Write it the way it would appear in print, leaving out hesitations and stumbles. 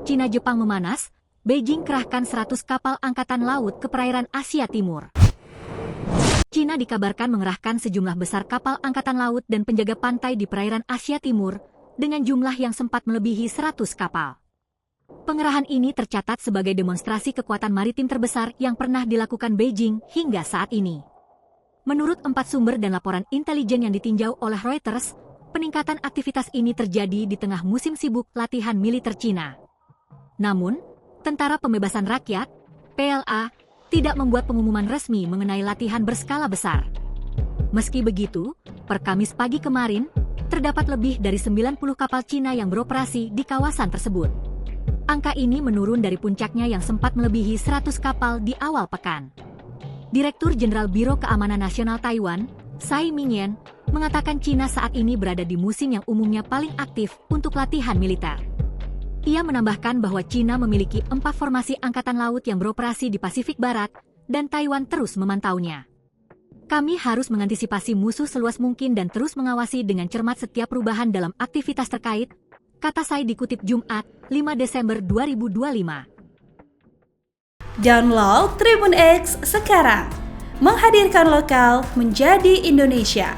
Cina-Jepang memanas, Beijing kerahkan 100 kapal angkatan laut ke perairan Asia Timur. Cina dikabarkan mengerahkan sejumlah besar kapal angkatan laut dan penjaga pantai di perairan Asia Timur dengan jumlah yang sempat melebihi 100 kapal. Pengerahan ini tercatat sebagai demonstrasi kekuatan maritim terbesar yang pernah dilakukan Beijing hingga saat ini. Menurut 4 sumber dan laporan intelijen yang ditinjau oleh Reuters, peningkatan aktivitas ini terjadi di tengah musim sibuk latihan militer Cina. Namun, Tentara Pembebasan Rakyat, PLA, tidak membuat pengumuman resmi mengenai latihan berskala besar. Meski begitu, per Kamis pagi kemarin, terdapat lebih dari 90 kapal Cina yang beroperasi di kawasan tersebut. Angka ini menurun dari puncaknya yang sempat melebihi 100 kapal di awal pekan. Direktur Jenderal Biro Keamanan Nasional Taiwan, Tsai Ming-yen, mengatakan Cina saat ini berada di musim yang umumnya paling aktif untuk latihan militer. Ia menambahkan bahwa Cina memiliki 4 formasi angkatan laut yang beroperasi di Pasifik Barat, dan Taiwan terus memantaunya. Kami harus mengantisipasi musuh seluas mungkin dan terus mengawasi dengan cermat setiap perubahan dalam aktivitas terkait, kata Tsai dikutip Jumat, 5 Desember 2025. Download Tribun X sekarang, menghadirkan lokal menjadi Indonesia.